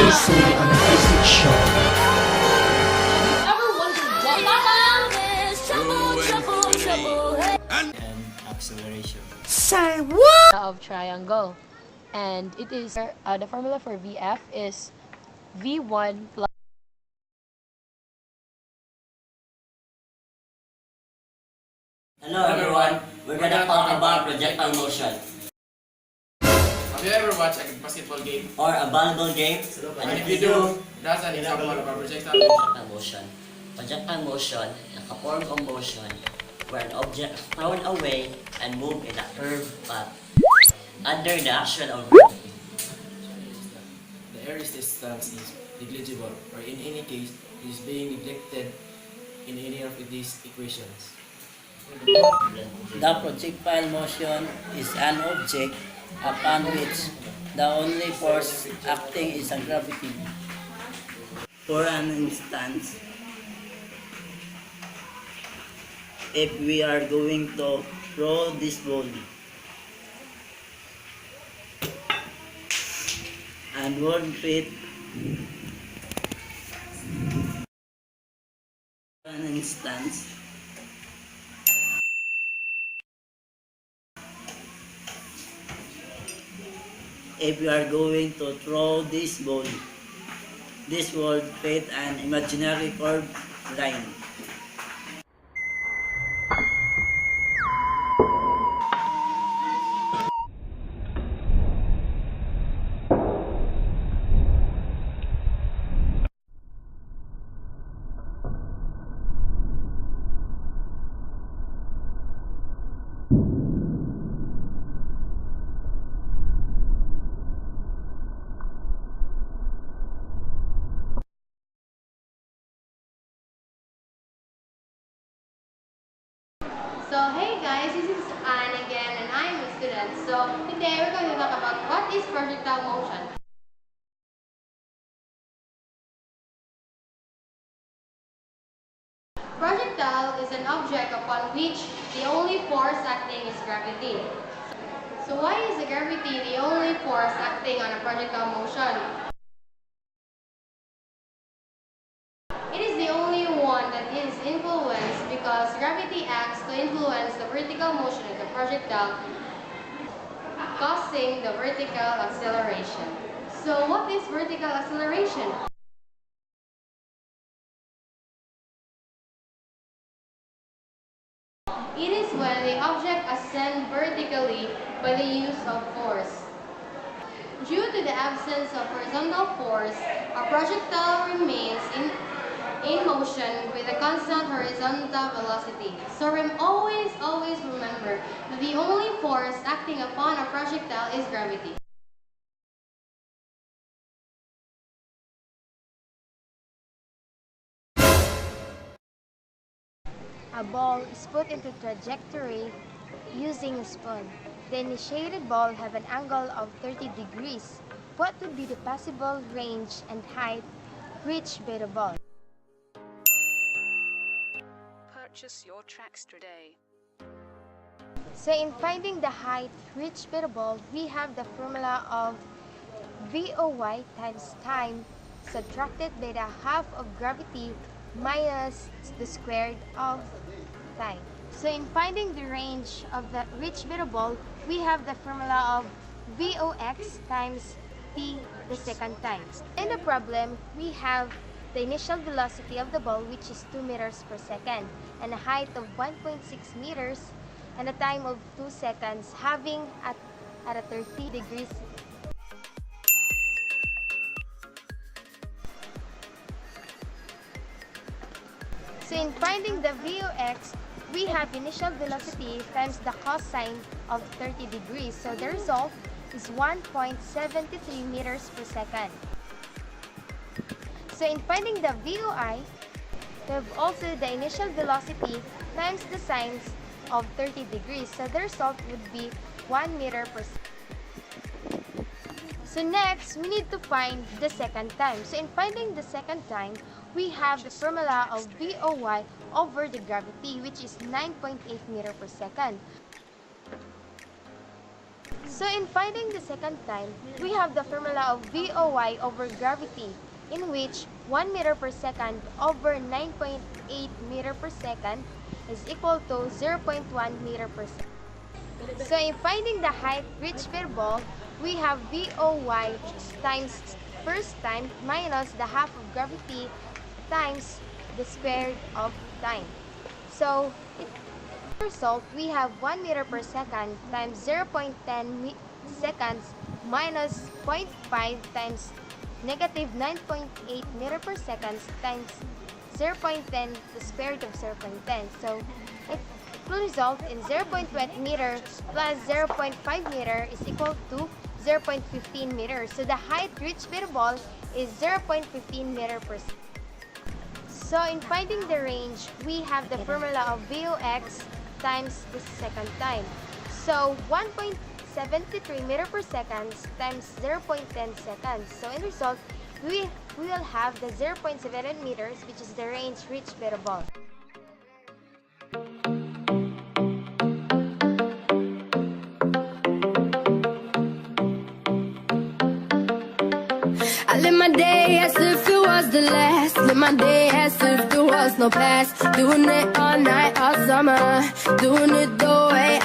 they say on a physics show. Ever wondered what and acceleration Say what? of triangle? And it is the formula for VF is V1 plus. Hello everyone, we're gonna talk about projectile motion Have you ever watched a basketball game? or a volleyball game. And if you do, that's an example of a projectile. Projectile motion. Projectile motion is a form of motion where an object is thrown away and moved in a curved path under the action of gravity. The area's distance is negligible, or in any case, it is being neglected in any of these equations. The projectile motion is an object upon which the only force acting is a gravity. For an instance, if we are going to throw this ball and 1 feet, for an instance, if you are going to throw this ball will create an imaginary curved line. So hey guys, this is Anne again and I'm a student. So today we're going to talk about what is projectile motion. Projectile is an object upon which the only force acting is gravity. So why is the gravity the only force acting on a projectile motion? It is the only one that is influenced because gravity acts to influence the vertical motion of the projectile, causing the vertical acceleration. So what is vertical acceleration? It is when the object ascends vertically by the use of force. Due to the absence of horizontal force, a projectile remains in motion with a constant horizontal velocity. So always remember that the only force acting upon a projectile is gravity. A ball is put into trajectory using a spoon. The initiated ball have an angle of 30 degrees. What would be the possible range and height reached by the ball? Purchase your tracks today. So in finding the height reached by the ball, we have the formula of VOY times time subtracted by the half of gravity minus the squared of time. So in finding the range of the reached by the ball, we have the formula of VOX times t the second time. In the problem, we have the initial velocity of the ball, which is 2 meters per second, and a height of 1.6 meters, and a time of 2 seconds, having at a 30 degrees. So in finding the VOX, we have initial velocity times the cosine of 30 degrees. So the result is 1.73 meters per second. So in finding the VOI, we have also the initial velocity times the sine of 30 degrees. So the result would be 1 meter per second. So next, we need to find the second time. So in finding the second time, we have the formula of VOY over the gravity, which is 9.8 meter per second. So in finding the second time, we have the formula of VOY over gravity, in which 1 meter per second over 9.8 meter per second is equal to 0.1 meter per second. So in finding the height reached per ball, we have VOY times first time minus the half of gravity times the square of time. So in result, we have 1 meter per second times 0.10 seconds minus 0.5 times negative 9.8 meter per second times 0.10 the square root of 0.10. So it will result in 0.20 meter plus 0.5 meter is equal to 0.15 meter. So the height reached by the ball is 0.15 meter per second. So in finding the range, we have the formula of VOX times the second time. So 1.73 meter per second times 0.10 seconds. So in result, we will have the 0.7 meters, which is the range reached by the ball. I live my day as if it was the last. Live my day as if there was no past. Doing it all night, all summer. Doing it the way